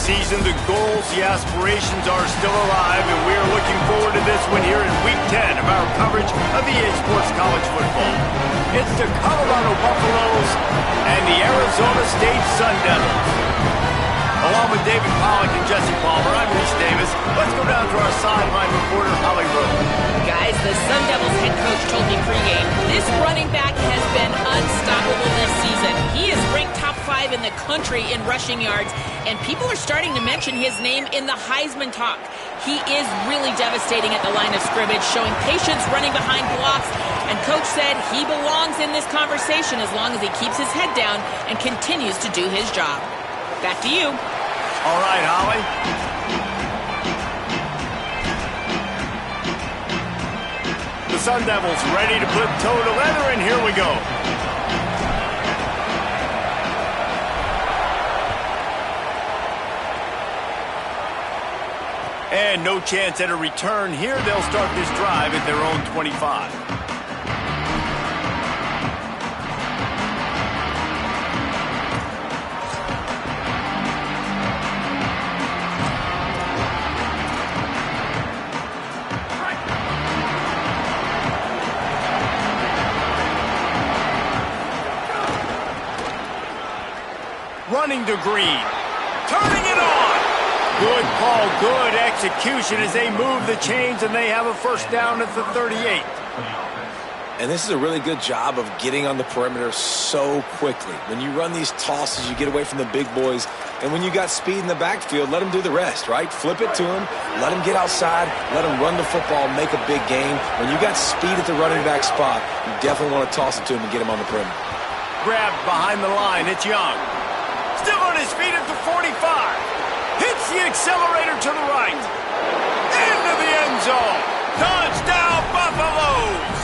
season, the goals, the aspirations are still alive, and we are looking forward to this one here in Week 10 of our coverage of EA Sports College Football. It's the Colorado Buffaloes and the Arizona State Sun Devils. Along with David Pollack and Jesse Palmer, I'm Reese Davis. Let's go down to our sideline reporter, Holly Rowe. Guys, the Sun Devils head coach told me pregame, this running back has been unstoppable this season. He is ranked top 5 in the country in rushing yards, and people are starting to mention his name in the Heisman talk. He is really devastating at the line of scrimmage, showing patience running behind blocks, and coach said he belongs in this conversation as long as he keeps his head down and continues to do his job. Back to you. All right, Holly. The Sun Devils ready to put toe to leather, and here we go. And no chance at a return here. They'll start this drive at their own 25. Running to Green, turning it on. Good call, good execution as they move the chains, and they have a first down at the 38. And this is a really good job of getting on the perimeter so quickly. When you run these tosses, you get away from the big boys. And when you got speed in the backfield, let them do the rest, right? Flip it to them, let them get outside, let them run the football, make a big gain. When you got speed at the running back spot, you definitely want to toss it to him and get him on the perimeter. Grabbed behind the line, it's Young. Still on his feet at the 45. Hits the accelerator to the right. Into the end zone. Touchdown, Buffaloes.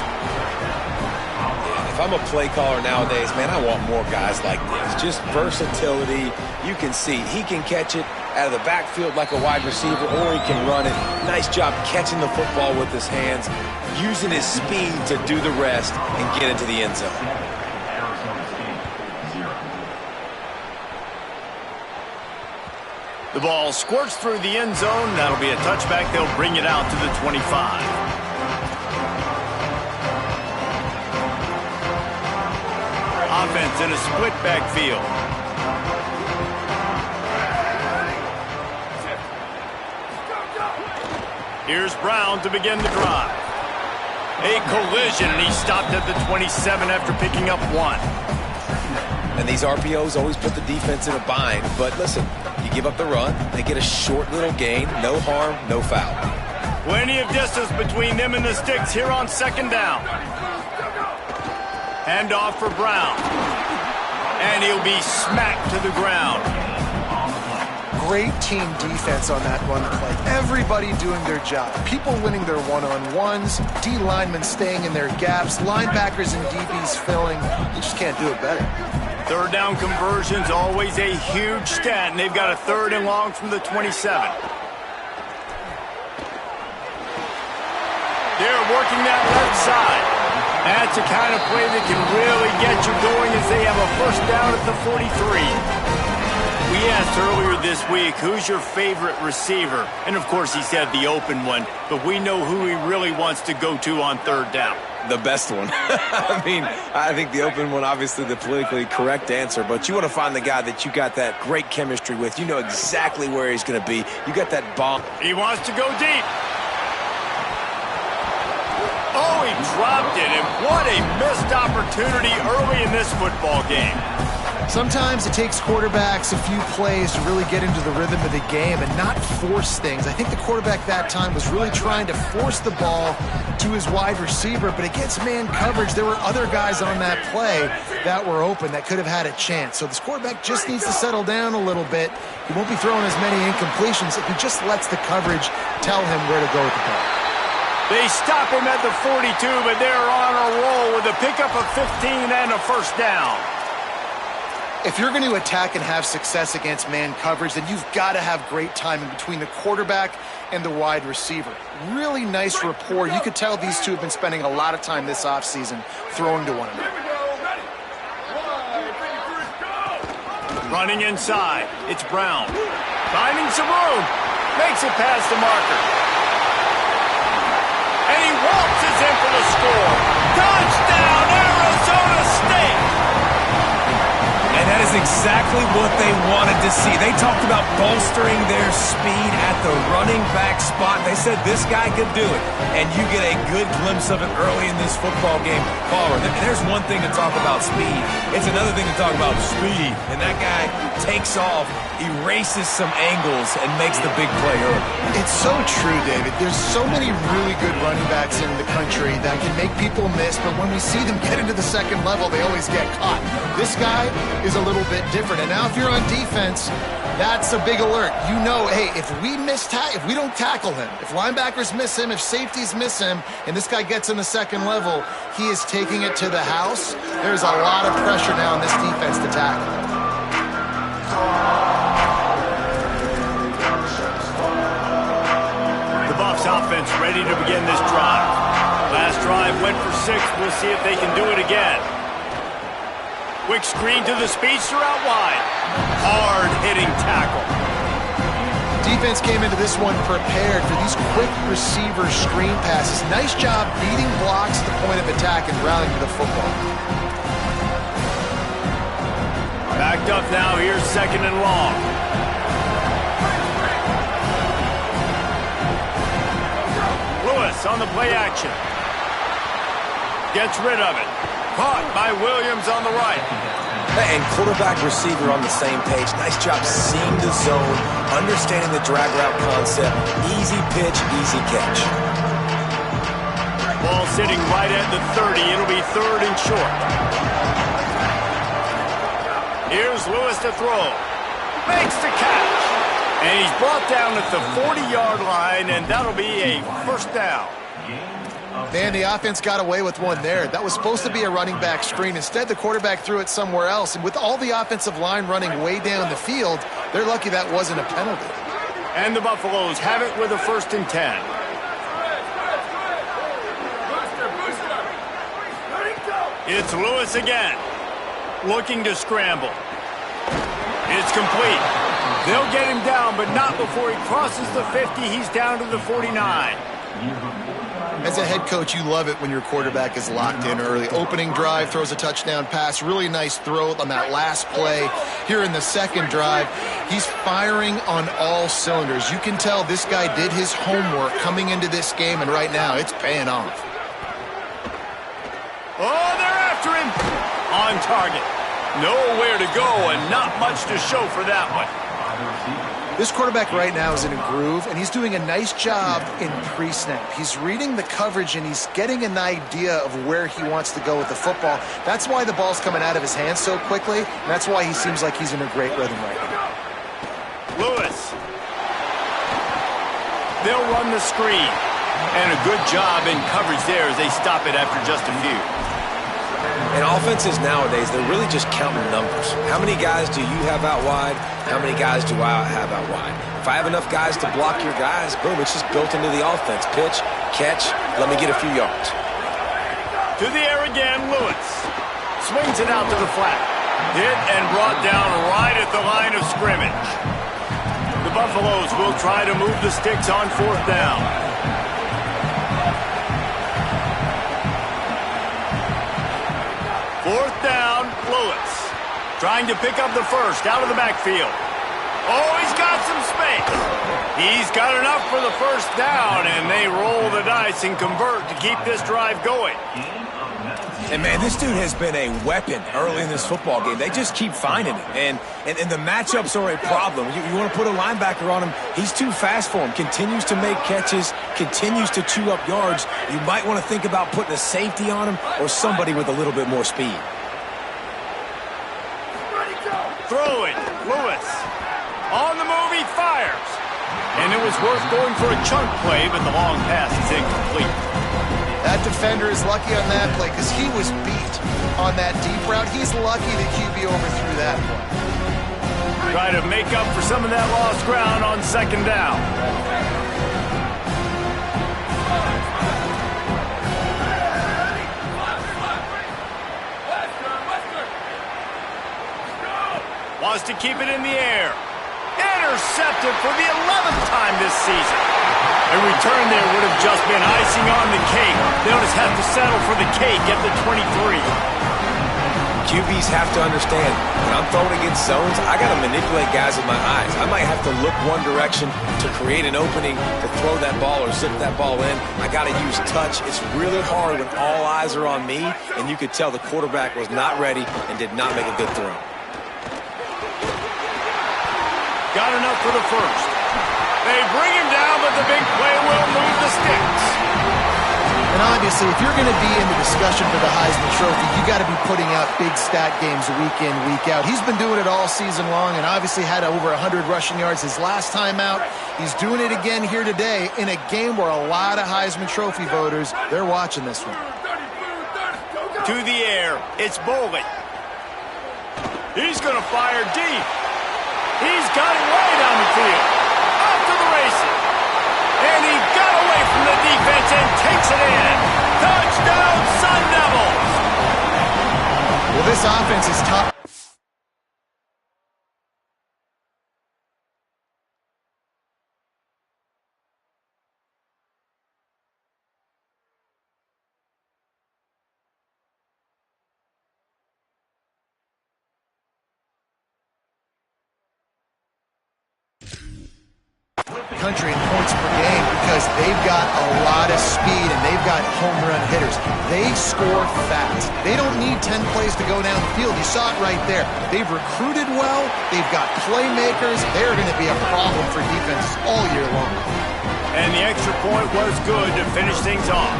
If I'm a play caller nowadays, man, I want more guys like this. Just versatility. You can see he can catch it out of the backfield like a wide receiver, or he can run it. Nice job catching the football with his hands, using his speed to do the rest and get into the end zone. The ball squirts through the end zone. That'll be a touchback. They'll bring it out to the 25. Offense in a split backfield. Here's Brown to begin the drive. A collision, and he stopped at the 27 after picking up 1. And these RPOs always put the defense in a bind. But listen, you give up the run, they get a short little gain, no harm, no foul. Plenty of distance between them and the sticks here on second down. Hand off for Brown. And he'll be smacked to the ground. Great team defense on that run play. Everybody doing their job. People winning their one-on-ones, D linemen staying in their gaps, linebackers and DBs filling. You just can't do it better. Third down conversion's always a huge stat, and they've got a 3rd and long from the 27. They're working that left side. That's the kind of play that can really get you going as they have a first down at the 43. We asked earlier this week, who's your favorite receiver? And, of course, he said the open one, but we know who he really wants to go to on 3rd down. The best one. I mean, I think the open one, obviously the politically correct answer, but you want to find the guy that you got that great chemistry with. You know exactly where he's going to be. You got that bomb. He wants to go deep. Oh, he dropped it, and what a missed opportunity early in this football game. Sometimes it takes quarterbacks a few plays to really get into the rhythm of the game and not force things. I think the quarterback that time was really trying to force the ball to his wide receiver, but against man coverage, there were other guys on that play that were open that could have had a chance. So this quarterback just needs to settle down a little bit. He won't be throwing as many incompletions if he just lets the coverage tell him where to go with the ball. They stop him at the 42, but they're on a roll with a pickup of 15 and a first down. If you're going to attack and have success against man coverage, then you've got to have great timing between the quarterback and the wide receiver. Really nice rapport. You could tell these two have been spending a lot of time this offseason throwing to one another. Running inside, it's Brown. Finding zone. Makes it past the marker. And he waltzes in for the score. Touchdown, Arizona State! And that is exactly what they wanted to see. They talked about bolstering their speed at the running back spot. They said this guy could do it. And you get a good glimpse of it early in this football game. Caller, there's one thing to talk about speed. It's another thing to talk about speed. And that guy takes off, erases some angles, and makes the big play early. It's so true, David. There's so many really good running backs in the country that can make people miss, but when we see them get into the second level, they always get caught. This guy is a little bit different. And now if you're on defense, that's a big alert. You know, hey, if we don't tackle him, if linebackers miss him, if safeties miss him, and this guy gets in the second level, he is taking it to the house. There's a lot of pressure now on this defense to tackle. The Buffs offense ready to begin this drive. Last drive went for 6. We'll see if they can do it again. Quick screen to the speedster out wide. Hard-hitting tackle. Defense came into this one prepared for these quick receiver screen passes. Nice job beating blocks at the point of attack and rallying to the football. Backed up now. Here's second and long. Lewis on the play action. Gets rid of it. Caught by Williams on the right. And quarterback receiver on the same page. Nice job seeing the zone, understanding the drag route concept. Easy pitch, easy catch. Ball sitting right at the 30. It'll be third and short. Here's Lewis to throw. Makes the catch. And he's brought down at the 40-yard line, and that'll be a first down. Man, the offense got away with one there. That was supposed to be a running back screen. Instead, the quarterback threw it somewhere else. And with all the offensive line running way down the field, they're lucky that wasn't a penalty. And the Buffaloes have it with a 1st and 10. It's Lewis again. Looking to scramble. It's complete. They'll get him down, but not before he crosses the 50. He's down to the 49. As a head coach, you love it when your quarterback is locked in early. Opening drive, throws a touchdown pass. Really nice throw on that last play. Here in the second drive, he's firing on all cylinders. You can tell this guy did his homework coming into this game, and right now it's paying off. Oh, they're after him. On target. Nowhere to go and not much to show for that one. This quarterback right now is in a groove, and he's doing a nice job in pre-snap. He's reading the coverage, and he's getting an idea of where he wants to go with the football. That's why the ball's coming out of his hands so quickly, and that's why he seems like he's in a great rhythm right now. Lewis. They'll run the screen. And a good job in coverage there as they stop it after just a few. And offenses nowadays, they're really just counting numbers. How many guys do you have out wide? How many guys do I have out wide? If I have enough guys to block your guys, boom, it's just built into the offense. Pitch, catch, let me get a few yards. To the air again, Lewis. Swings it out to the flat. Hit and brought down right at the line of scrimmage. The Buffaloes will try to move the sticks on 4th down. Fourth down, Lewis. Trying to pick up the first out of the backfield. Oh, he's got some space. He's got enough for the first down, and they roll the dice and convert to keep this drive going. And, man, this dude has been a weapon early in this football game. They just keep finding him. And the matchups are a problem. You want to put a linebacker on him, he's too fast for him. Continues to make catches, continues to chew up yards. You might want to think about putting a safety on him or somebody with a little bit more speed. Throwing, Lewis. On the move, he fires. And it was worth going for a chunk play, but the long pass is incomplete. That defender is lucky on that play because he was beat on that deep route. He's lucky the QB overthrew that one. Try to make up for some of that lost ground on 2nd down. Wants to keep it in the air. Intercepted for the 11th time this season. A return there would have just been icing on the cake. They'll just have to settle for the cake at the 23. QBs have to understand, when I'm throwing against zones, I got to manipulate guys with my eyes. I might have to look one direction to create an opening to throw that ball or zip that ball in. I got to use touch. It's really hard when all eyes are on me, and you could tell the quarterback was not ready and did not make a good throw. Got enough for the first. They bring him down, but the big play will move the sticks. And obviously, if you're going to be in the discussion for the Heisman Trophy, you got to be putting out big stat games week in, week out. He's been doing it all season long and obviously had over 100 rushing yards his last time out. He's doing it again here today in a game where a lot of Heisman Trophy voters, they're watching this one. To the air, it's Boley. He's going to fire deep. He's got it way down the field. Off to the races. And he got away from the defense and takes it in. Touchdown, Sun Devils! Well, this offense is tough. Country in points per game because they've got a lot of speed and they've got home run hitters. They score fast. They don't need 10 plays to go down the field. You saw it right there. They've recruited well. They've got playmakers. They're going to be a problem for defenses all year long. And the extra point was good to finish things off.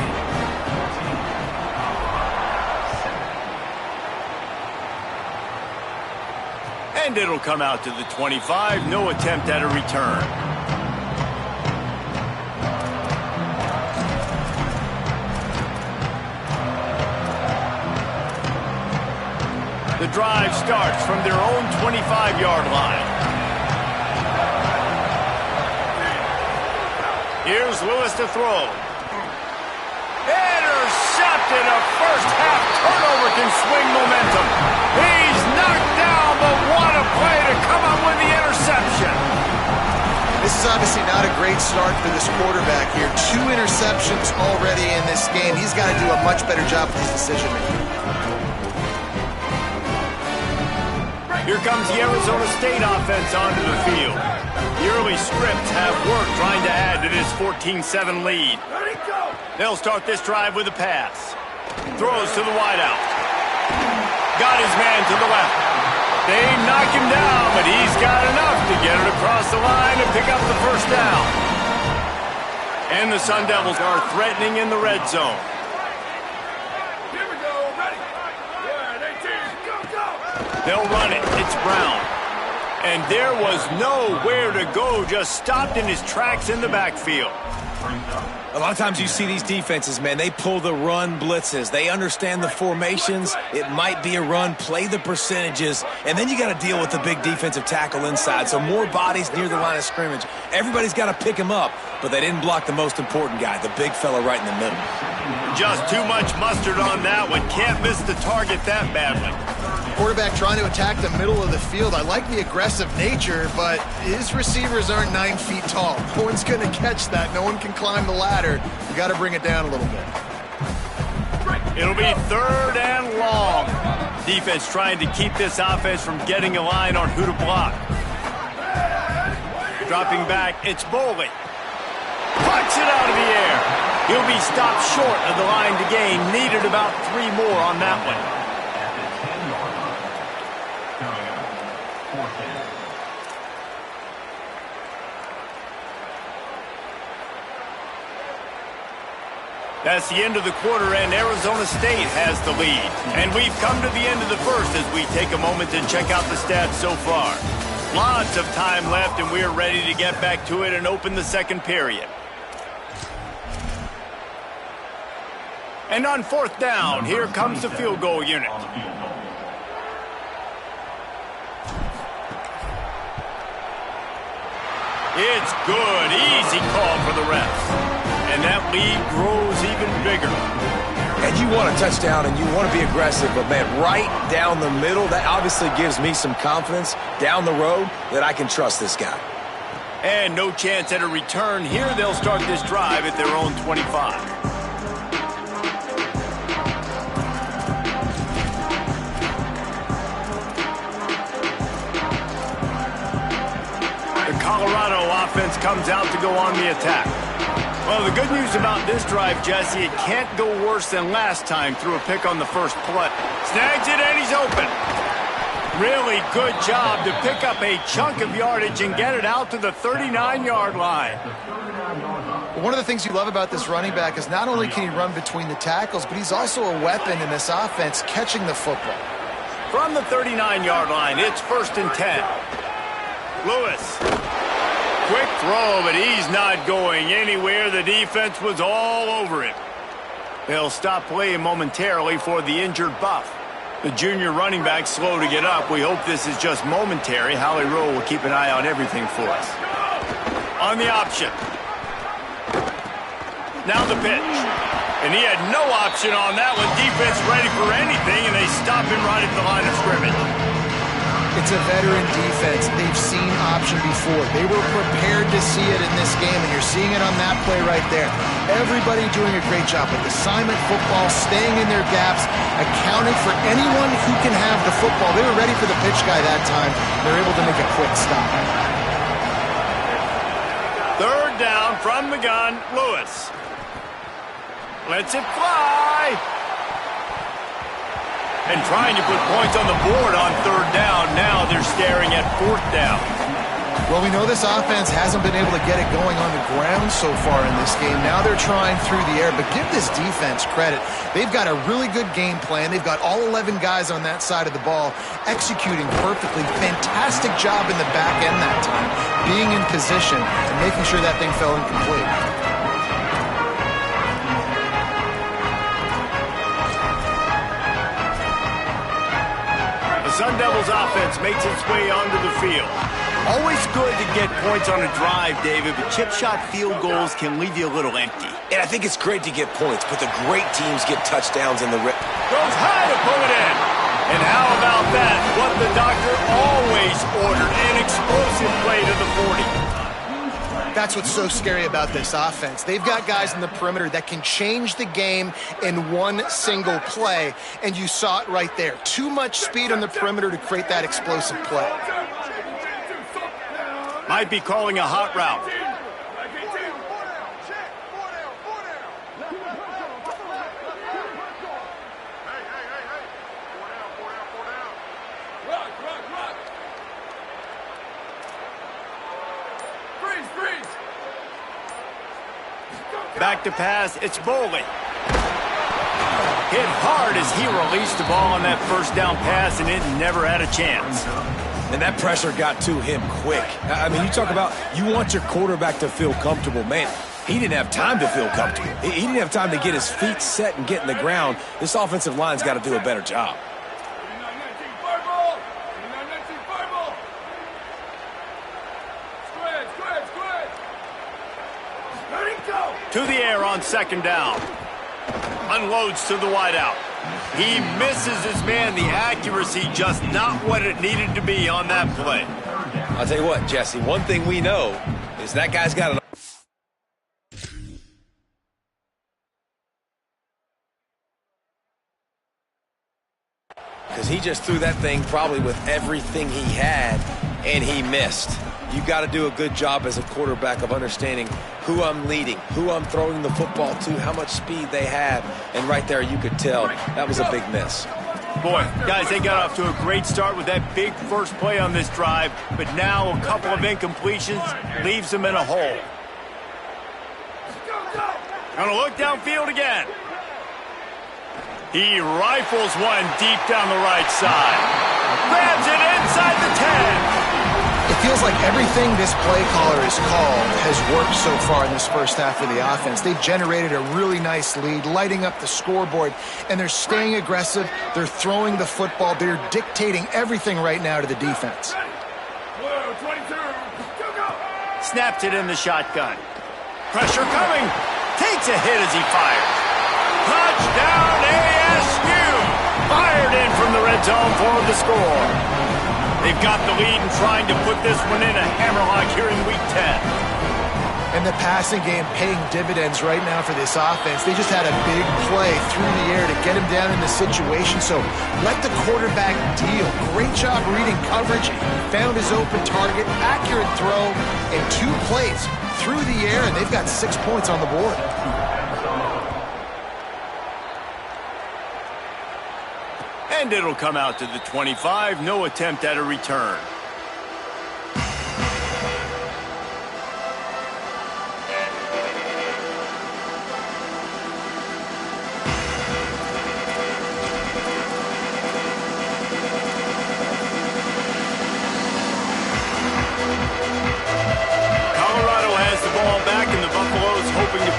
And it'll come out to the 25. No attempt at a return. The drive starts from their own 25-yard line. Here's Lewis to throw. Intercepted. A first-half turnover can swing momentum. He's knocked down, but what a play to come up with the interception. This is obviously not a great start for this quarterback here. 2 interceptions already in this game. He's got to do a much better job with his decision-making. Here comes the Arizona State offense onto the field. The early scripts have worked trying to add to this 14-7 lead. They'll start this drive with a pass. Throws to the wideout. Got his man to the left. They knock him down, but he's got enough to get it across the line and pick up the first down. And the Sun Devils are threatening in the red zone. They'll run it. It's Brown. And there was nowhere to go. Just stopped in his tracks in the backfield. A lot of times you see these defenses, man, they pull the run blitzes. They understand the formations. It might be a run, play the percentages, and then you got to deal with the big defensive tackle inside. So more bodies near the line of scrimmage. Everybody's got to pick him up, but they didn't block the most important guy, the big fella right in the middle. Just too much mustard on that one. Can't miss the target that badly. Quarterback trying to attack the middle of the field. I like the aggressive nature, but his receivers aren't 9 feet tall. No one's going to catch that. No one can climb the ladder. You got to bring it down a little bit. It'll be 3rd and long. Defense trying to keep this offense from getting a line on who to block. Dropping back, it's Boley. Pucks it out of the air. He'll be stopped short of the line to gain. Needed about 3 more on that one. That's the end of the quarter, and Arizona State has the lead. And we've come to the end of the first as we take a moment to check out the stats so far. Lots of time left, and we're ready to get back to it and open the second period. And on 4th down, here comes the field goal unit. It's good. Easy call for the refs. And that lead grows even bigger. And you want a touchdown and you want to be aggressive, but, man, right down the middle, that obviously gives me some confidence down the road that I can trust this guy. And no chance at a return here. They'll start this drive at their own 25. The Colorado offense comes out to go on the attack. Well, the good news about this drive, Jesse, it can't go worse than last time through a pick on the first play. Snags it and he's open. Really good job to pick up a chunk of yardage and get it out to the 39-yard line. One of the things you love about this running back is not only can he run between the tackles, but he's also a weapon in this offense catching the football. From the 39-yard line, it's 1st and 10. Lewis. Quick throw, but he's not going anywhere. The defense was all over him. They'll stop playing momentarily for the injured Buff. The junior running back slow to get up. We hope this is just momentary. Howie Rowe will keep an eye on everything for us. On the option. Now the pitch. And he had no option on that one. Defense ready for anything, and they stop him right at the line of scrimmage. It's a veteran defense. They've seen option before. They were prepared to see it in this game, and you're seeing it on that play right there. Everybody doing a great job with assignment football, staying in their gaps, accounting for anyone who can have the football. They were ready for the pitch guy that time. They're able to make a quick stop. 3rd down from the gun, Lewis. Lets it fly. And trying to put points on the board on 3rd down. Now they're staring at 4th down. Well, we know this offense hasn't been able to get it going on the ground so far in this game. Now they're trying through the air, but give this defense credit. They've got a really good game plan. They've got all 11 guys on that side of the ball executing perfectly. Fantastic job in the back end that time, being in position and making sure that thing fell incomplete. Sun Devils offense makes its way onto the field. Always good to get points on a drive, David, but chip shot field goals can leave you a little empty. And I think it's great to get points, but the great teams get touchdowns in the red. Goes high to pull it in. And how about that? What the doctor always ordered, an explosive play to the 40. That's what's so scary about this offense. They've got guys in the perimeter that can change the game in one single play, and you saw it right there. Too much speed on the perimeter to create that explosive play. Might be calling a hot route. Back to pass, it's Boley. Hit hard as he released the ball on that 1st down pass, and it never had a chance. And that pressure got to him quick. I mean, you talk about you want your quarterback to feel comfortable. Man, he didn't have time to feel comfortable. He didn't have time to get his feet set and get in the ground. This offensive line's got to do a better job. To the air on 2nd down. Unloads to the wideout. He misses his man. The accuracy just not what it needed to be on that play. I'll tell you what, Jesse, one thing we know is that guy's got an... Because he just threw that thing probably with everything he had, and he missed. You got to do a good job as a quarterback of understanding who I'm leading, who I'm throwing the football to, how much speed they have. And right there, you could tell that was a big miss. Boy, guys, they got off to a great start with that big first play on this drive, but now a couple of incompletions leaves them in a hole. Gonna look downfield again. He rifles one deep down the right side. Grabs it inside the 10. It feels like everything this play caller has called has worked so far in this first half of the offense. They've generated a really nice lead, lighting up the scoreboard, and they're staying aggressive. They're throwing the football. They're dictating everything right now to the defense. Snaps it in the shotgun. Pressure coming. Takes a hit as he fires. Touchdown ASU! Fired in from the red zone for the score. They've got the lead and trying to put this one in a hammerlock here in Week 10. And the passing game paying dividends right now for this offense. They just had a big play through the air to get him down in the situation. So let the quarterback deal. Great job reading coverage. Found his open target. Accurate throw. And 2 plays through the air. And they've got 6 points on the board. And it'll come out to the 25. No attempt at a return.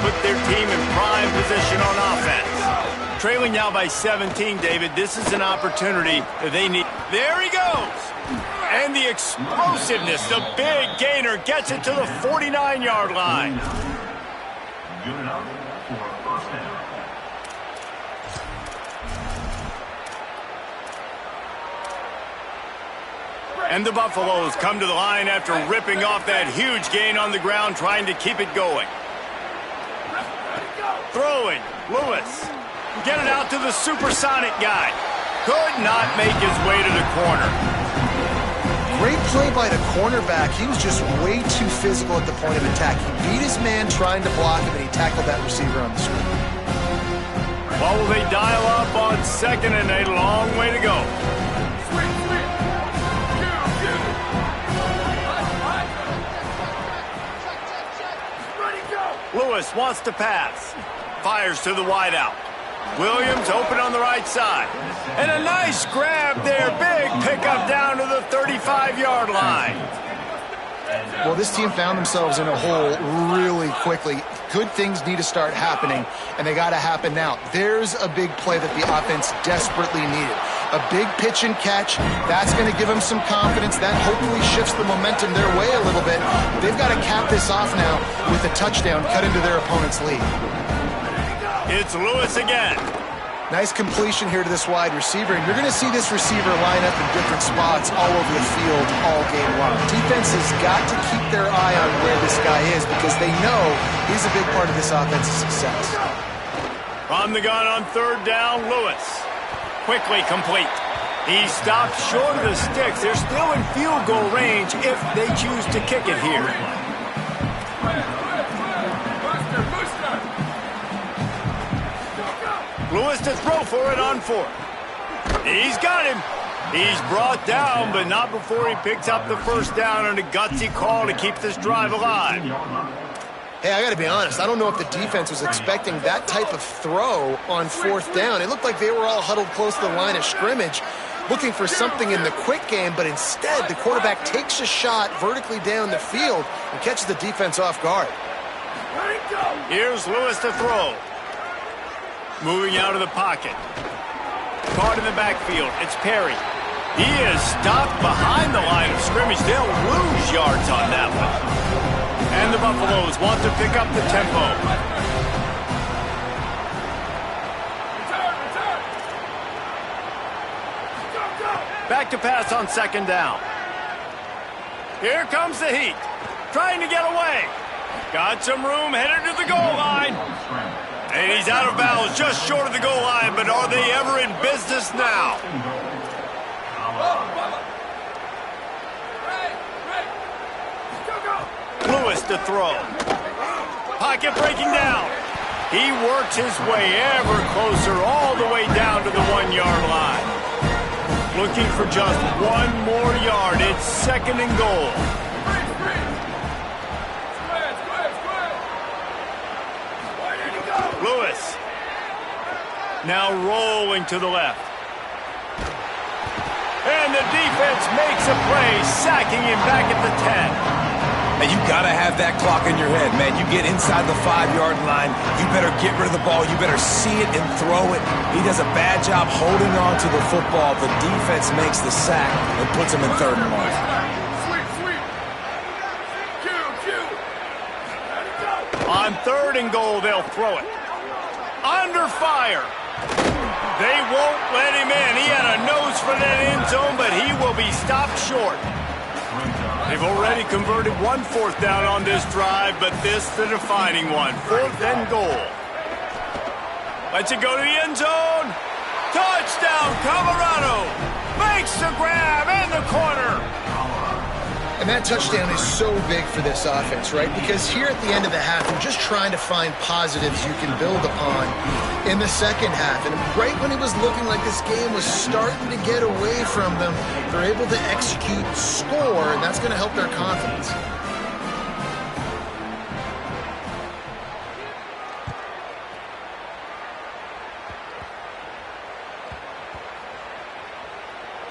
Put their team in prime position on offense. Trailing now by 17, David. This is an opportunity that they need. There he goes. And the explosiveness, the big gainer gets it to the 49-yard line. Good enough for a first down. And the Buffaloes come to the line after ripping off that huge gain on the ground, trying to keep it going. Throwing, Lewis. Get it out to the supersonic guy. Could not make his way to the corner. Great play by the cornerback. He was just way too physical at the point of attack. He beat his man trying to block him, and he tackled that receiver on the screen. Well, will they dial up on 2nd and a long way to go? Lewis wants to pass. Fires to the wideout. Williams open on the right side. And a nice grab there. Big pickup down to the 35-yard line. Well, this team found themselves in a hole really quickly. Good things need to start happening, and they got to happen now. There's a big play that the offense desperately needed. A big pitch and catch. That's going to give them some confidence. That hopefully shifts the momentum their way a little bit. They've got to cap this off now with a touchdown cut into their opponent's lead. It's Lewis again. Nice completion here to this wide receiver, and you're going to see this receiver line up in different spots all over the field all game long. Defense has got to keep their eye on where this guy is because they know he's a big part of this offense's success. On the gun on 3rd down, Lewis. Quickly complete. He stopped short of the sticks. They're still in field goal range if they choose to kick it here. Lewis to throw for it on 4th. He's got him. He's brought down, but not before he picks up the first down on a gutsy call to keep this drive alive. Hey, I got to be honest. I don't know if the defense was expecting that type of throw on 4th down. It looked like they were all huddled close to the line of scrimmage, looking for something in the quick game, but instead the quarterback takes a shot vertically down the field and catches the defense off guard. Here's Lewis to throw. Moving out of the pocket. Caught in the backfield. It's Perry. He is stopped behind the line of scrimmage. They'll lose yards on that one. And the Buffaloes want to pick up the tempo. Back to pass on 2nd down. Here comes the heat. Trying to get away. Got some room, headed to the goal line. And he's out of bounds, just short of the goal line, but are they ever in business now? Lewis to throw. Pocket breaking down. He works his way ever closer, all the way down to the 1-yard line. Looking for just 1 more yard. It's 2nd and goal. Lewis. Now rolling to the left. And the defense makes a play, sacking him back at the 10. And you got to have that clock in your head, man. You get inside the 5-yard line, you better get rid of the ball. You better see it and throw it. He does a bad job holding on to the football. The defense makes the sack and puts him in 3rd and 1. On 3rd and goal, they'll throw it. Under fire. They won't let him in. He had a nose for that end zone, but he will be stopped short. They've already converted 1 4th down on this drive, but this the defining one. 4th and goal. Lets it go to the end zone. Touchdown, Colorado. Makes the grab in the corner. And that touchdown is so big for this offense, right? Because here at the end of the half, they're just trying to find positives you can build upon in the second half. And right when it was looking like this game was starting to get away from them, they're able to execute, score, and that's going to help their confidence.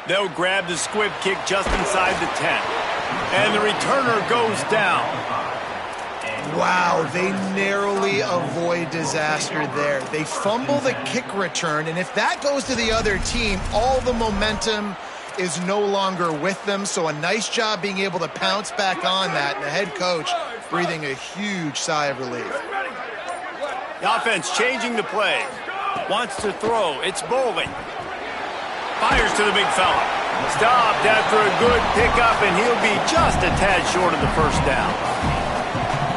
They'll grab the squib kick just inside the 10. And the returner goes down. Wow, they narrowly avoid disaster there. They fumble the kick return, and if that goes to the other team, all the momentum is no longer with them. So a nice job being able to pounce back on that, and the head coach breathing a huge sigh of relief. The offense changing the play. Wants to throw. It's Bowling. Fires to the big fella. Stopped after a good pickup, and he'll be just a tad short of the first down.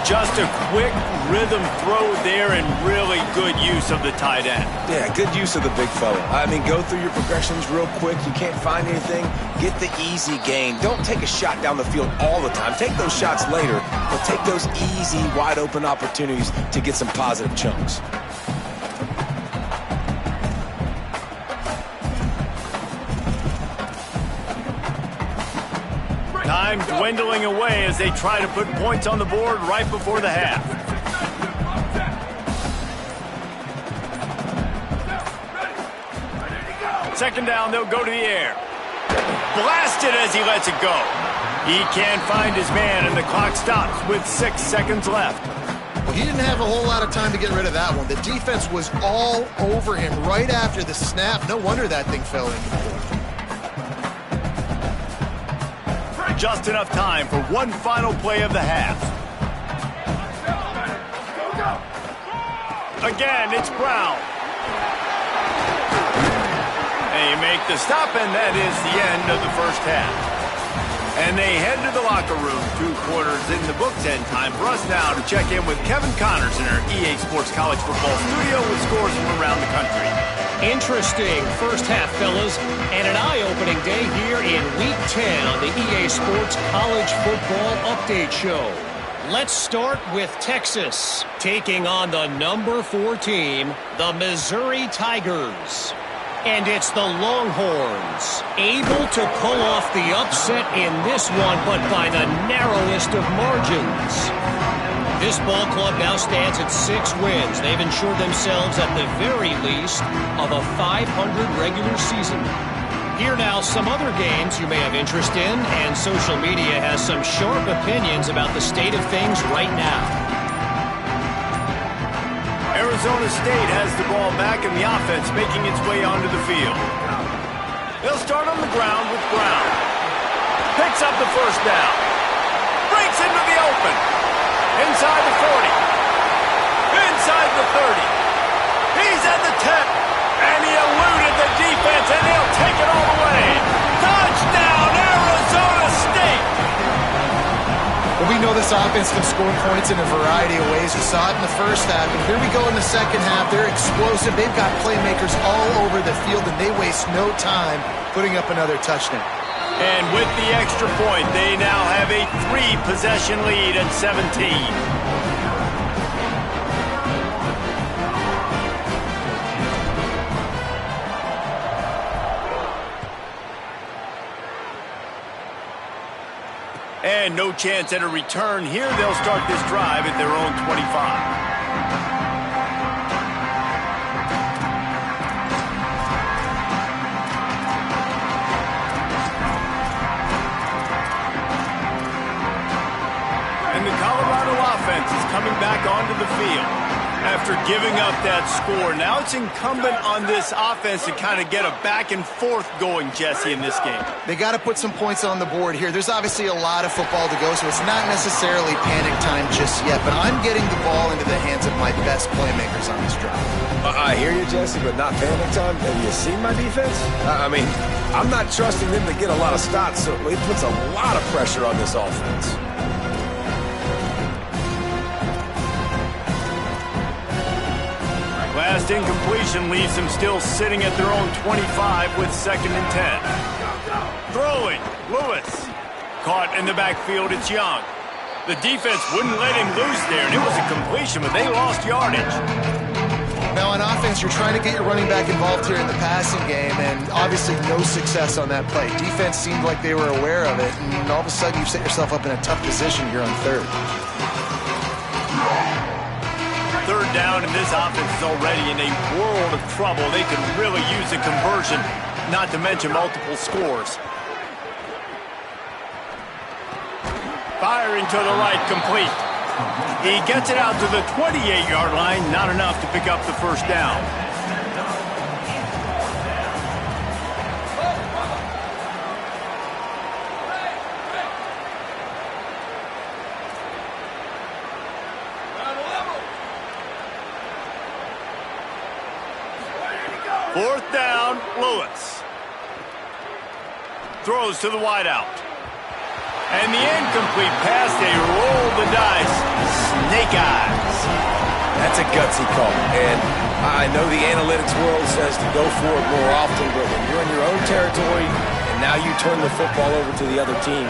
Just a quick rhythm throw there and really good use of the tight end. Yeah, good use of the big fella. I mean, go through your progressions real quick. You can't find anything. Get the easy gain. Don't take a shot down the field all the time. Take those shots later, but take those easy, wide-open opportunities to get some positive chunks. Time dwindling away as they try to put points on the board right before the half. Second down, they'll go to the air. Blasted as he lets it go. He can't find his man, and the clock stops with 6 seconds left. Well, he didn't have a whole lot of time to get rid of that one. The defense was all over him right after the snap. No wonder that thing fell in. Just enough time for one final play of the half. Again, it's Brown. They make the stop, and that is the end of the first half. And they head to the locker room. 2 quarters in the books, and time for us now to check in with Kevin Connors in our EA Sports College Football studio with scores from around the country. Interesting first half, fellas, and an eye-opening day here in Week 10 on the EA Sports College Football Update Show. Let's start with Texas, taking on the number 4 team, the Missouri Tigers. And it's the Longhorns, able to pull off the upset in this one, but by the narrowest of margins. This ball club now stands at 6 wins. They've ensured themselves at the very least of a 500 regular season. Here now, some other games you may have interest in, and social media has some sharp opinions about the state of things right now. Arizona State has the ball back, and the offense making its way onto the field. They'll start on the ground with Brown. Picks up the first down. Breaks into the open. Inside the 40. Inside the 30. He's at the 10. And he eluded the defense, and they'll take it all the way. Touchdown, Arizona State! Well, we know this offense can score points in a variety of ways. We saw it in the first half, and here we go in the second half. They're explosive. They've got playmakers all over the field, and they waste no time putting up another touchdown. And with the extra point, they now have a 3-possession lead at 17. And no chance at a return here. They'll start this drive at their own 25. And the Colorado offense is coming back onto the field. After giving up that score, now it's incumbent on this offense to kind of get a back and forth going, Jesse, in this game. They got to put some points on the board here. There's obviously a lot of football to go, so it's not necessarily panic time just yet, but I'm getting the ball into the hands of my best playmakers on this drive. I hear you, Jesse, but not panic time. Have you seen my defense? I mean, I'm not trusting them to get a lot of stops, so it puts a lot of pressure on this offense. Last incompletion leaves them still sitting at their own 25 with 2nd and 10. Throwing, Lewis. Caught in the backfield, it's Young. The defense wouldn't let him loose there, and it was a completion, but they lost yardage. Now on offense, you're trying to get your running back involved here in the passing game, and obviously no success on that play. Defense seemed like they were aware of it, and all of a sudden you've set yourself up in a tough position here on 3rd. 3rd down, and this offense is already in a world of trouble. They could really use a conversion, not to mention multiple scores. Firing to the right, complete. He gets it out to the 28-yard line, not enough to pick up the 1st down. Fourth down, Lewis. Throws to the wideout. And the incomplete pass, they roll the dice. Snake eyes. That's a gutsy call. And I know the analytics world says to go for it more often, but when you're in your own territory and now you turn the football over to the other team,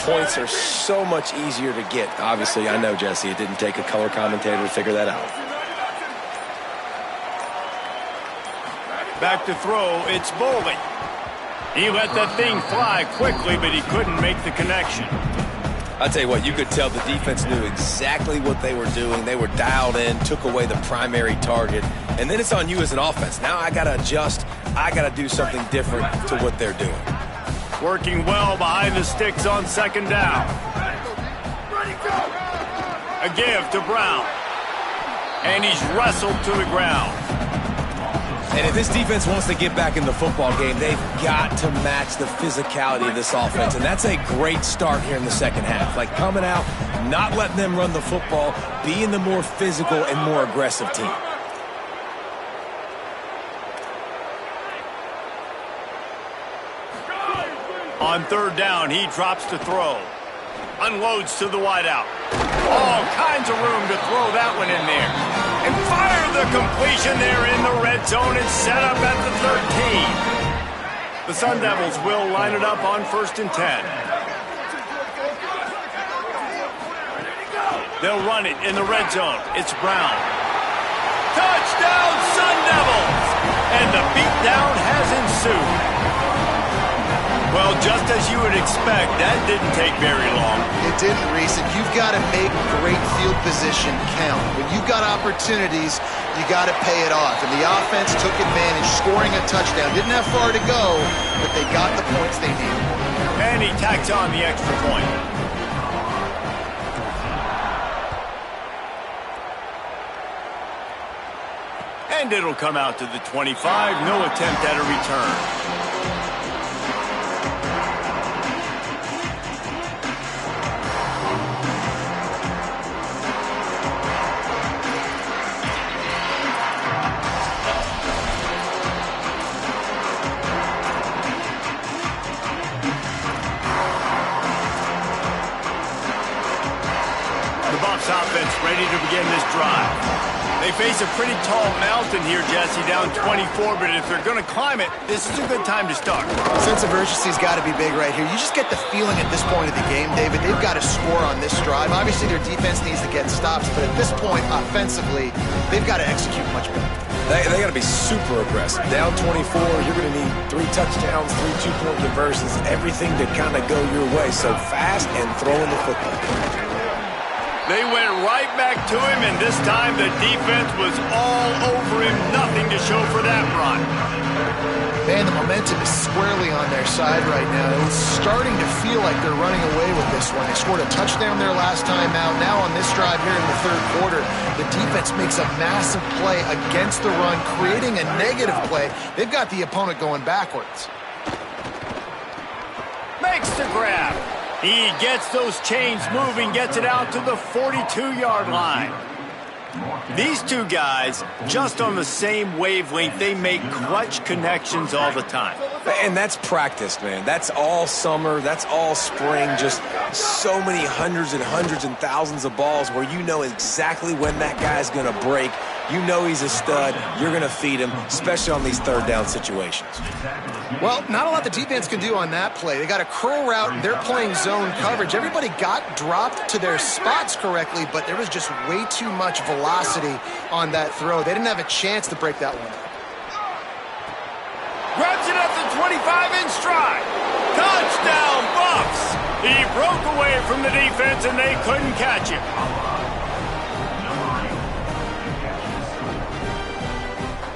points are so much easier to get. Obviously, I know, Jesse, it didn't take a color commentator to figure that out. Back to throw, it's Bowling. He let that thing fly quickly, but he couldn't make the connection. I'll tell you what, you could tell the defense knew exactly what they were doing. They were dialed in, took away the primary target, and then it's on you as an offense. Now I got to adjust. I got to do something different to what they're doing. Working well behind the sticks on 2nd down. A give to Brown. And he's wrestled to the ground. And if this defense wants to get back in the football game, they've got to match the physicality of this offense. And that's a great start here in the 2nd half. Like coming out, not letting them run the football, being the more physical and more aggressive team. On 3rd down, he drops to throw. Unloads to the wideout. All kinds of room to throw that one in there. And fire the completion there in the red zone and set up at the 13. The Sun Devils will line it up on 1st and 10. They'll run it in the red zone. It's Brown. Touchdown, Sun Devils! And the beatdown has ensued. Well, just as you would expect, that didn't take very long. It didn't, Reese, and you've got to make great field position count. When you've got opportunities, you got to pay it off. And the offense took advantage, scoring a touchdown. Didn't have far to go, but they got the points they needed. And he tacks on the extra point. And it'll come out to the 25. No attempt at a return. Offense ready to begin this drive. They face a pretty tall mountain here, Jesse, down 24, but if they're going to climb it, this is a good time to start. Sense of urgency's got to be big right here. You just get the feeling at this point of the game, David, they've got to score on this drive. Obviously, their defense needs to get stops, but at this point, offensively, they've got to execute much better. They got to be super aggressive. Down 24, you're going to need 3 touchdowns, 3 2-point conversions, everything to kind of go your way. So fast and throwing the football. They went right back to him, and this time the defense was all over him. Nothing to show for that run. Man, the momentum is squarely on their side right now. It's starting to feel like they're running away with this one. They scored a touchdown their last time out. Now on this drive here in the third quarter, the defense makes a massive play against the run, creating a negative play. They've got the opponent going backwards. Makes the grab. He gets those chains moving, gets it out to the 42-yard line. These two guys, just on the same wavelength, they make clutch connections all the time. And that's practice, man. That's all summer. That's all spring. Just so many hundreds and thousands of balls where you know exactly when that guy's going to break. You know he's a stud. You're going to feed him, especially on these third down situations. Well, not a lot the defense can do on that play. They got a curl route, and they're playing zone coverage. Everybody got dropped to their spots correctly, but there was just way too much velocity on that throw. They didn't have a chance to break that one. Grabs it at the 25 in stride. Touchdown, Buffs! He broke away from the defense, and they couldn't catch him.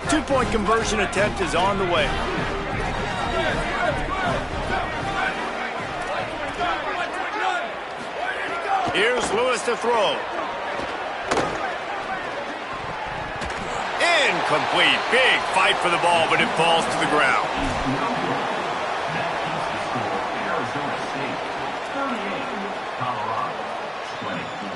Two-point conversion attempt is on the way. Here's Lewis to throw. Incomplete. Big fight for the ball, but it falls to the ground. Arizona State 38, Colorado 24.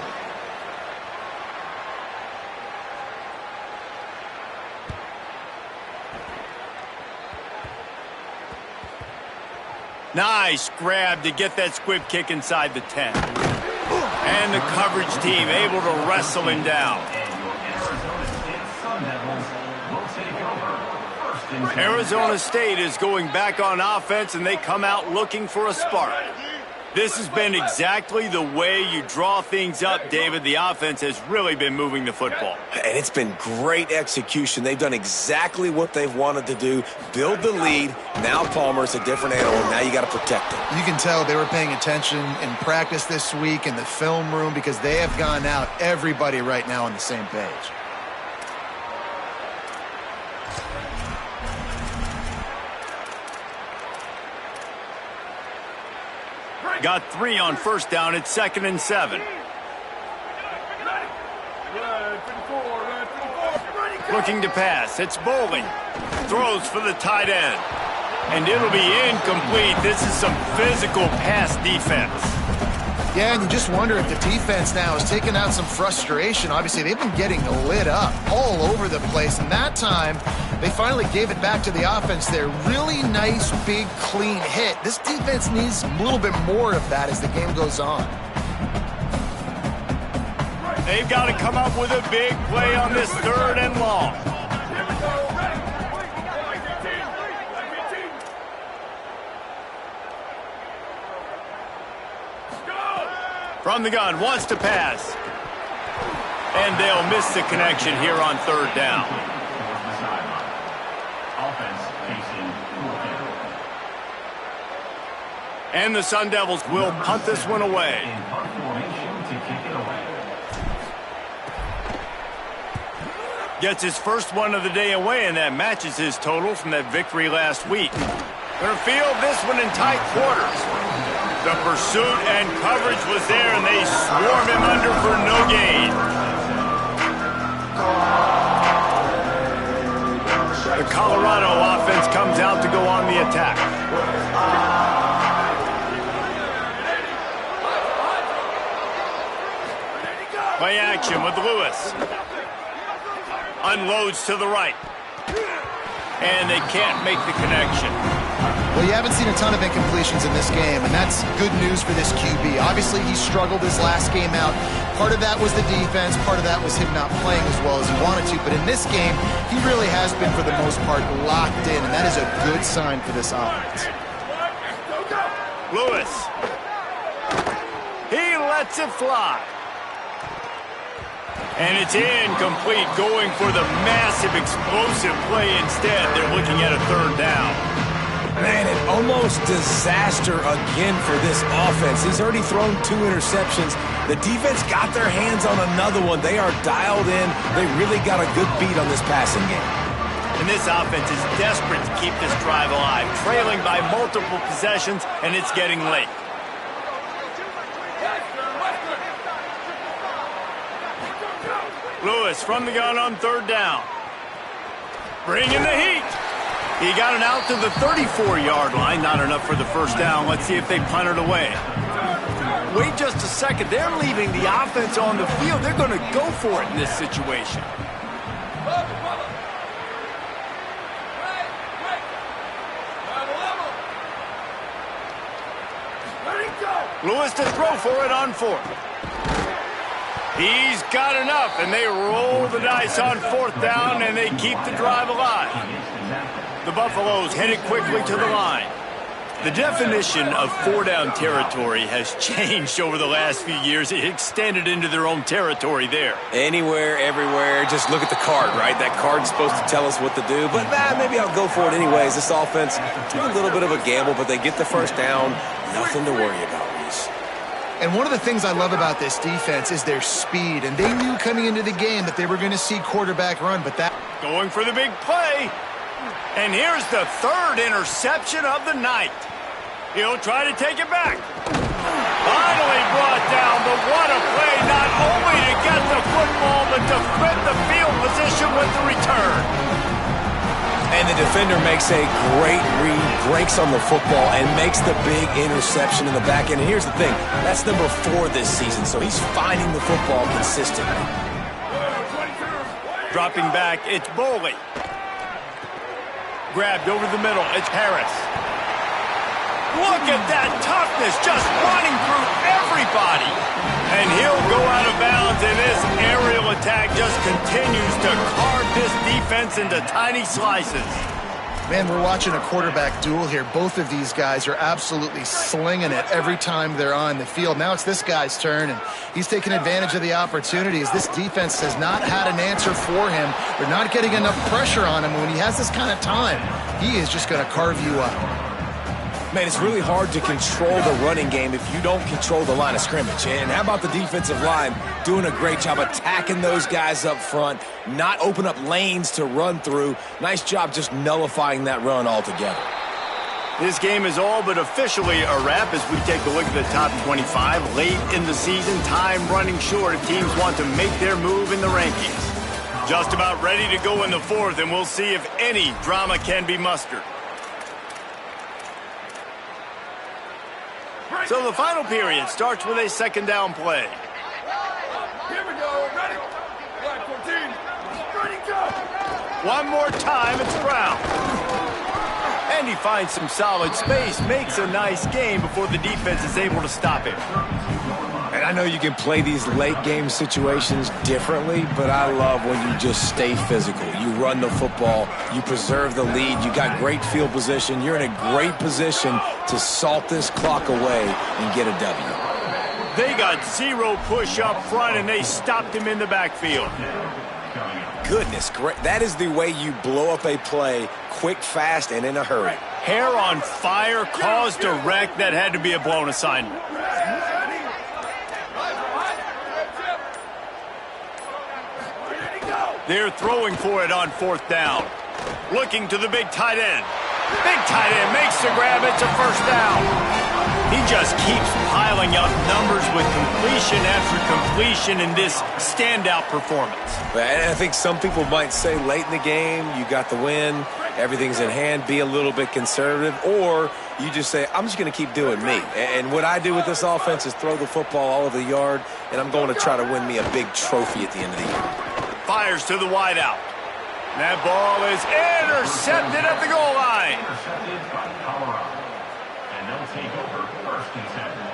Nice grab to get that squib kick inside the 10. And the coverage team able to wrestle him down. Arizona State is going back on offense, and they come out looking for a spark. This has been exactly the way you draw things up, David. The offense has really been moving the football. And it's been great execution. They've done exactly what they've wanted to do. Build the lead. Now Palmer's a different animal. Now you got to protect him. You can tell they were paying attention in practice this week in the film room because they have gone out, everybody right now on the same page. Got 3 on first down. It's 2nd and 7. Looking to pass. It's Bowling. Throws for the tight end. And it'll be incomplete. This is some physical pass defense. Yeah, and you just wonder if the defense now is taking out some frustration. Obviously, they've been getting lit up all over the place. And that time, they finally gave it back to the offense there. Really nice, big, clean hit. This defense needs a little bit more of that as the game goes on. They've got to come up with a big play on this 3rd and long. From the gun, wants to pass. And they'll miss the connection here on 3rd down. And the Sun Devils will punt this one away. Gets his first one of the day away, and that matches his total from that victory last week. Gonna field this one in tight quarters. The pursuit and coverage was there, and they swarm him under for no gain. The Colorado offense comes out to go on the attack. Play action with Lewis. Unloads to the right. And they can't make the connection. Well, you haven't seen a ton of incompletions in this game, and that's good news for this QB. Obviously, he struggled his last game out. Part of that was the defense. Part of that was him not playing as well as he wanted to. But in this game, he really has been, for the most part, locked in, and that is a good sign for this offense. Lewis. He lets it fly. And it's incomplete, going for the massive explosive play instead. They're looking at a 3rd down. Man, an almost disaster again for this offense. He's already thrown 2 interceptions. The defense got their hands on another one. They are dialed in. They really got a good beat on this passing game. And this offense is desperate to keep this drive alive, trailing by multiple possessions, and it's getting late. Lewis from the gun on third down. Bringing the heat. He got it out to the 34-yard line. Not enough for the first down. Let's see if they punt it away. Wait just a second. They're leaving the offense on the field. They're going to go for it in this situation. Lewis to throw for it on fourth. He's got enough, and they roll the dice on fourth down, and they keep the drive alive. The Buffaloes headed quickly to the line. The definition of four-down territory has changed over the last few years. It extended into their own territory there. Anywhere, everywhere, just look at the card, right? That card's supposed to tell us what to do, but maybe I'll go for it anyways. This offense took a little bit of a gamble, but they get the first down. Nothing to worry about, Reese. And one of the things I love about this defense is their speed, and they knew coming into the game that they were going to see quarterback run, but that... Going for the big play. And here's the third interception of the night. He'll try to take it back. Finally brought down, but what a play, not only to get the football, but to flip the field position with the return. And the defender makes a great read, breaks on the football, and makes the big interception in the back end. And here's the thing, that's number 4 this season, so he's finding the football consistently. Dropping back, it's Boley. Grabbed over the middle, it's Harris. Look at that toughness, just running through everybody. And he'll go out of bounds, and this aerial attack just continues to carve this defense into tiny slices. Man, we're watching a quarterback duel here. Both of these guys are absolutely slinging it every time they're on the field. Now it's this guy's turn, and he's taking advantage of the opportunities. This defense has not had an answer for him. They're not getting enough pressure on him. When he has this kind of time, he is just going to carve you up. Man, it's really hard to control the running game if you don't control the line of scrimmage. And how about the defensive line doing a great job attacking those guys up front, not open up lanes to run through. Nice job just nullifying that run altogether. This game is all but officially a wrap as we take a look at the top 25. Late in the season, time running short if teams want to make their move in the rankings. Just about ready to go in the fourth, and we'll see if any drama can be mustered. So the final period starts with a second down play. Here we go. Ready. Black 14. Ready, go. One more time, it's Brown. And he finds some solid space, makes a nice game before the defense is able to stop him. And I know you can play these late game situations differently, but I love when you just stay physical. You run the football, you preserve the lead, you got great field position, you're in a great position to salt this clock away and get a W. They got zero push up front, and they stopped him in the backfield. Goodness, great. That is the way you blow up a play, quick, fast, and in a hurry. Hair on fire, caused a wreck that had to be a blown assignment. They're throwing for it on fourth down. Looking to the big tight end. Big tight end makes the grab. It's a first down. He just keeps piling up numbers with completion after completion in this standout performance. And I think some people might say late in the game, you got the win, everything's in hand, be a little bit conservative, or you just say, I'm just going to keep doing me. And what I do with this offense is throw the football all over the yard, and I'm going to try to win me a big trophy at the end of the year. Fires to the wideout. That ball is intercepted at the goal line. Intercepted by Colorado. And they'll take over first and second.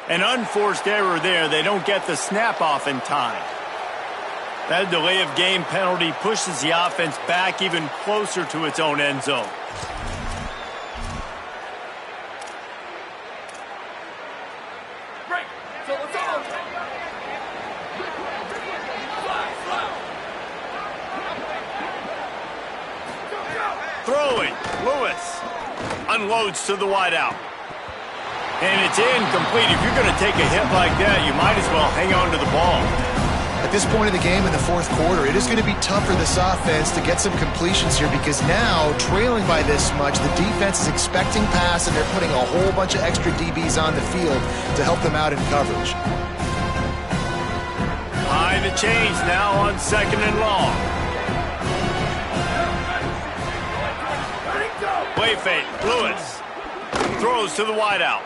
An unforced error there. They don't get the snap off in time. That delay of game penalty pushes the offense back even closer to its own end zone. Unloads to the wideout. And it's incomplete. If you're going to take a hit like that, you might as well hang on to the ball. At this point of the game in the fourth quarter, it is going to be tough for this offense to get some completions here because now, trailing by this much, the defense is expecting pass and they're putting a whole bunch of extra DBs on the field to help them out in coverage. Behind the chains now on 2nd and long. Play fake. Lewis throws to the wideout.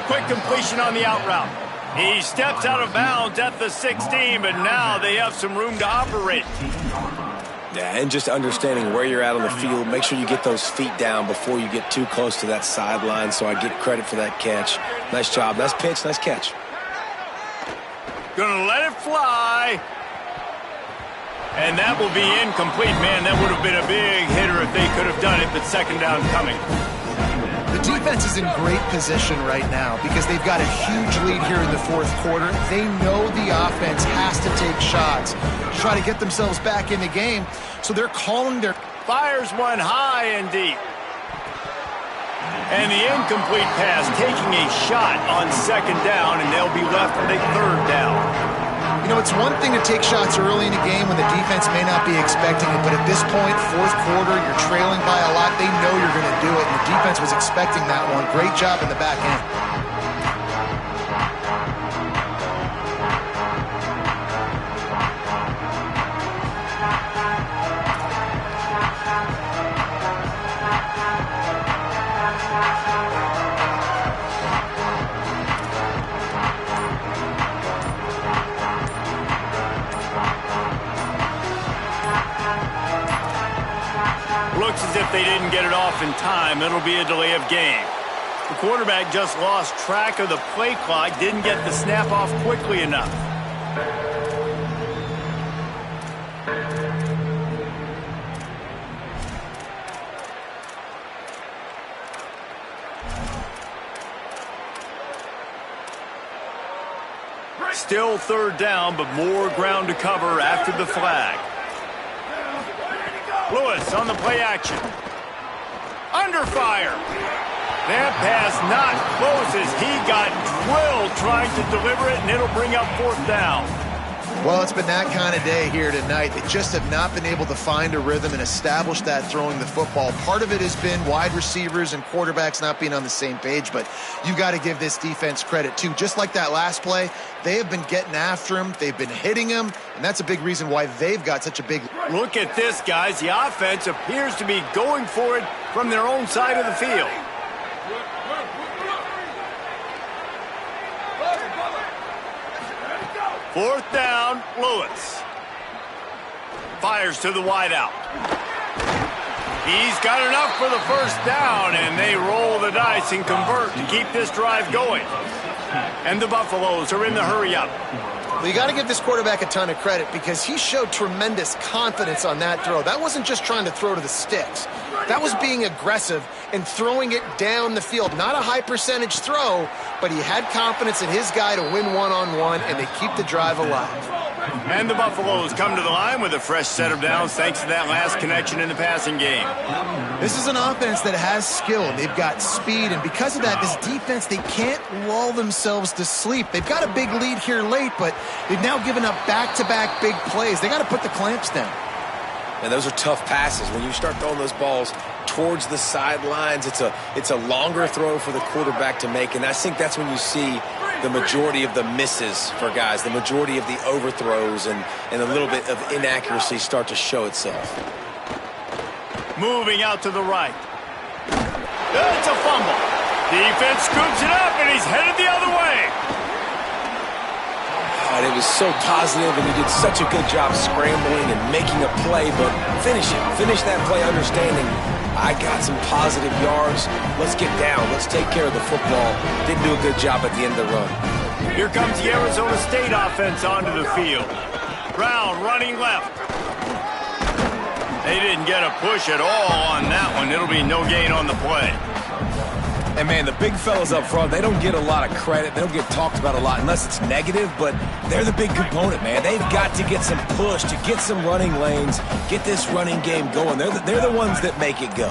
Quick completion on the out route. He steps out of bounds at the 16, but now they have some room to operate. Yeah, and just understanding where you're at on the field. Make sure you get those feet down before you get too close to that sideline, so I get credit for that catch. Nice job. Nice pitch. Nice catch. Gonna let it fly. And that will be incomplete. Man, that would have been a big hitter if they could have done it, but 2nd down coming. The defense is in great position right now because they've got a huge lead here in the fourth quarter. They know the offense has to take shots to try to get themselves back in the game, so they're calling their... Fires one high and deep. And the incomplete pass taking a shot on 2nd down, and they'll be left with a 3rd down. You know, it's one thing to take shots early in a game when the defense may not be expecting it, but at this point, fourth quarter, you're trailing by a lot. They know you're going to do it, and the defense was expecting that one. Great job in the back end. Looks as if they didn't get it off in time. It'll be a delay of game. The quarterback just lost track of the play clock, didn't get the snap off quickly enough. Still 3rd down, but more ground to cover after the flag. Lewis on the play action. Under fire. That pass not close as he got drilled trying to deliver it, and it'll bring up 4th down. Well, it's been that kind of day here tonight. They just have not been able to find a rhythm and establish that throwing the football. Part of it has been wide receivers and quarterbacks not being on the same page, but you got to give this defense credit too. Just like that last play, they have been getting after him. They've been hitting him, and that's a big reason why they've got such a big... Look at this, guys. The offense appears to be going for it from their own side of the field. Fourth down, Lewis. Fires to the wideout. He's got enough for the 1st down, and they roll the dice and convert to keep this drive going. And the Buffaloes are in the hurry-up. Well, you got to give this quarterback a ton of credit because he showed tremendous confidence on that throw. That wasn't just trying to throw to the sticks. That was being aggressive and throwing it down the field. Not a high percentage throw, but he had confidence in his guy to win one-on-one, and they keep the drive alive. And the Buffaloes come to the line with a fresh set of downs thanks to that last connection in the passing game. This is an offense that has skill. They've got speed, and because of that, this defense, they can't lull themselves to sleep. They've got a big lead here late, but they've now given up back-to-back big plays. They got to put the clamps down. And those are tough passes. When you start throwing those balls towards the sidelines, it's a longer throw for the quarterback to make, and I think that's when you see the majority of the misses for guys, the majority of the overthrows and a little bit of inaccuracy start to show itself. Moving out to the right. It's a fumble. Defense scoops it up, and he's headed the other way. And it was so positive, and he did such a good job scrambling and making a play, but finish that play understanding I got some positive yards. Let's get down. Let's take care of the football. Didn't do a good job at the end of the run. Here comes the Arizona State offense onto the field. Brown running left. They didn't get a push at all on that one. It'll be no gain on the play. And, man, the big fellas up front, they don't get a lot of credit. They don't get talked about a lot unless it's negative, but they're the big component, man. They've got to get some push, to get some running lanes, get this running game going. They're the ones that make it go.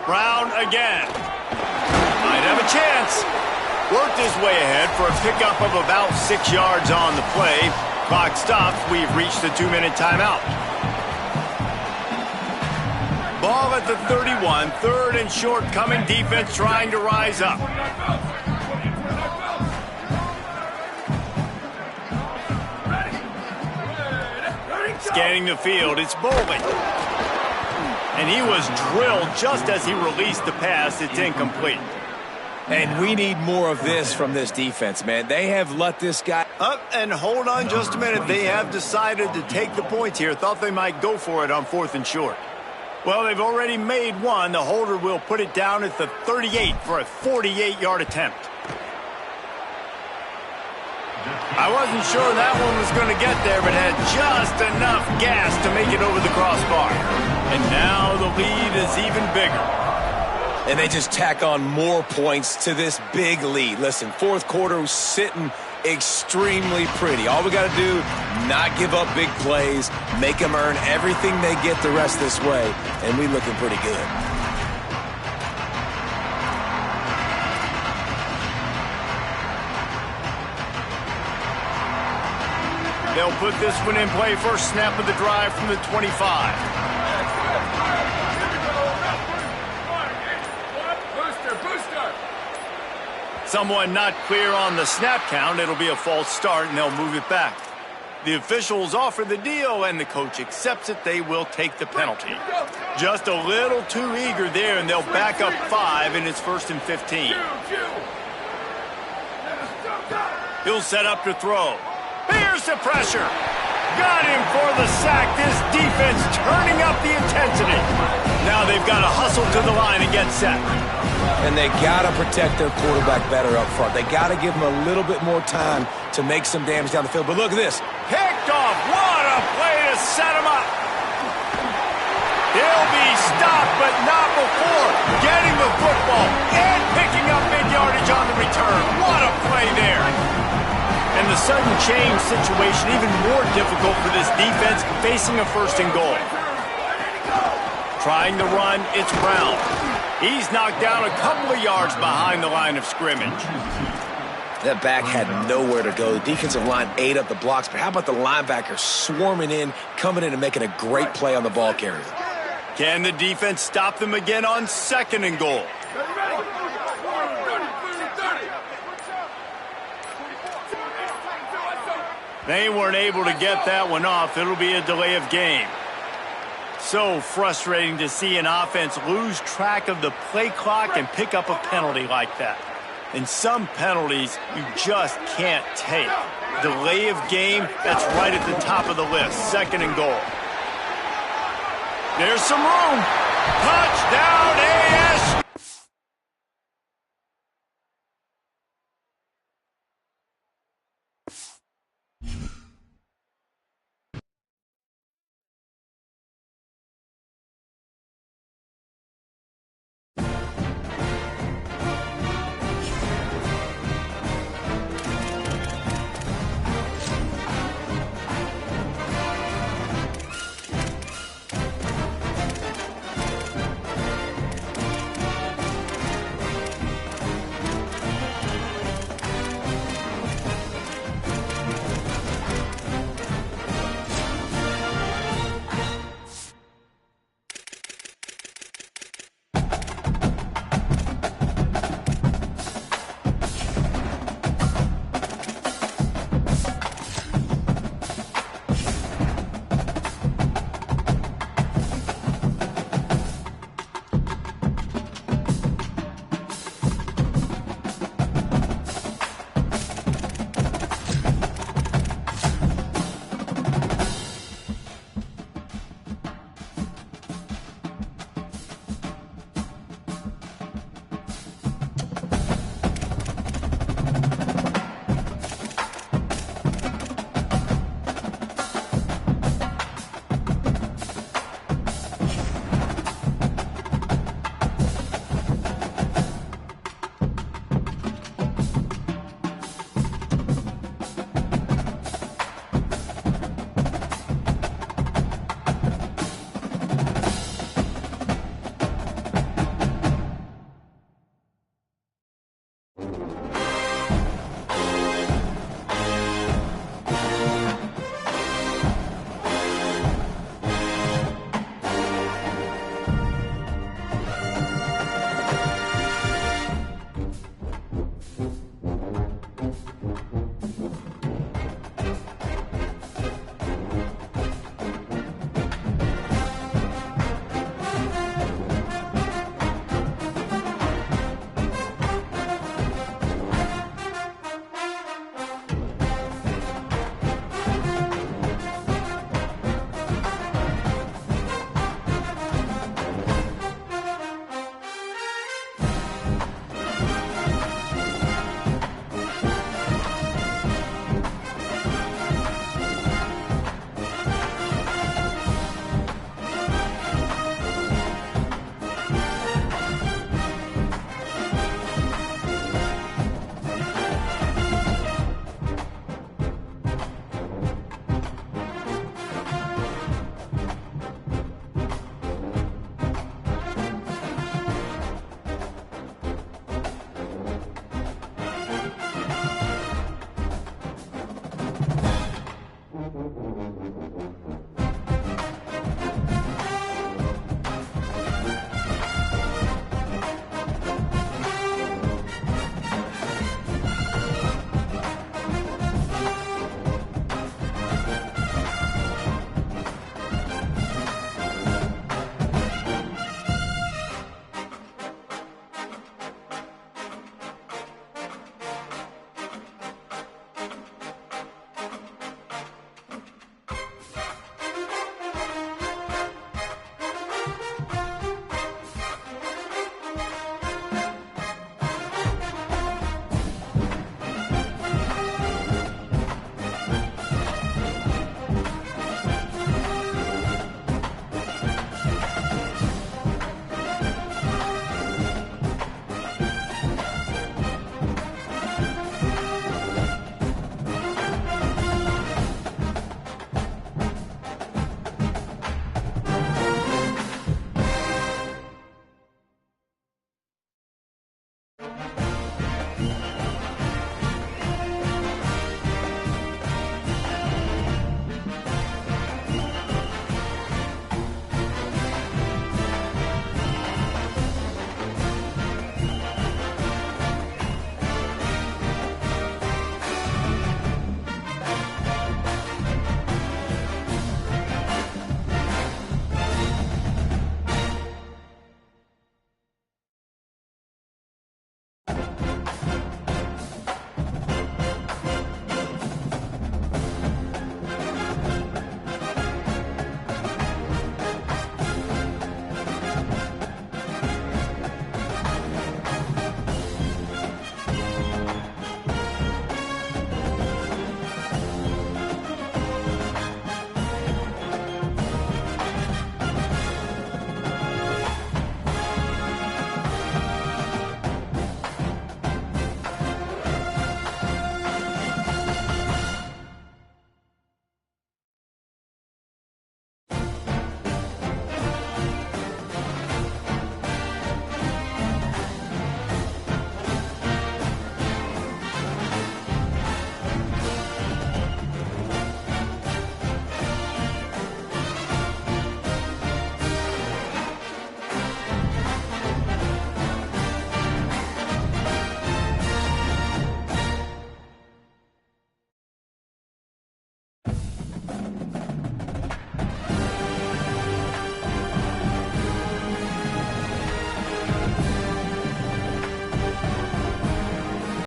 Brown again. Might have a chance. Worked his way ahead for a pickup of about 6 yards on the play. Clock stops. We've reached the 2-minute timeout. Ball at the 31. 3rd and short coming. Defense trying to rise up. Scanning the field. It's Bowling. And he was drilled just as he released the pass. It's incomplete. And we need more of this from this defense, man. They have let this guy up, and hold on just a minute. They have decided to take the points here. Thought they might go for it on 4th and short. Well, they've already made one. The holder will put it down at the 38 for a 48-yard attempt. I wasn't sure that one was going to get there, but had just enough gas to make it over the crossbar. And now the lead is even bigger. And they just tack on more points to this big lead. Listen, 4th quarter was sitting extremely pretty. All we got to do, not give up big plays, make them earn everything they get the rest this way, and we looking pretty good. They'll put this one in play. First snap of the drive from the 25. Someone not clear on the snap count. It'll be a false start, and they'll move it back. The officials offer the deal, and the coach accepts it. They will take the penalty. Just a little too eager there, and they'll back up 5, and it's 1st and 15. He'll set up to throw. Here's the pressure. Got him for the sack. This defense turning up the intensity. Now they've got to hustle to the line and get set. And they got to protect their quarterback better up front. They got to give him a little bit more time to make some damage down the field. But look at this. Picked off. What a play to set him up. He'll be stopped, but not before getting the football and picking up big yardage on the return. What a play there. And the sudden change situation even more difficult for this defense facing a 1st and goal. Trying to run, it's Brown. He's knocked down a couple of yards behind the line of scrimmage. That back had nowhere to go. The defensive line ate up the blocks, but how about the linebacker swarming in, coming in and making a great play on the ball carrier? Can the defense stop them again on 2nd and goal? They weren't able to get that one off. It'll be a delay of game. So frustrating to see an offense lose track of the play clock and pick up a penalty like that. And some penalties you just can't take. Delay of game, that's right at the top of the list. 2nd and goal. There's some room. Touchdown,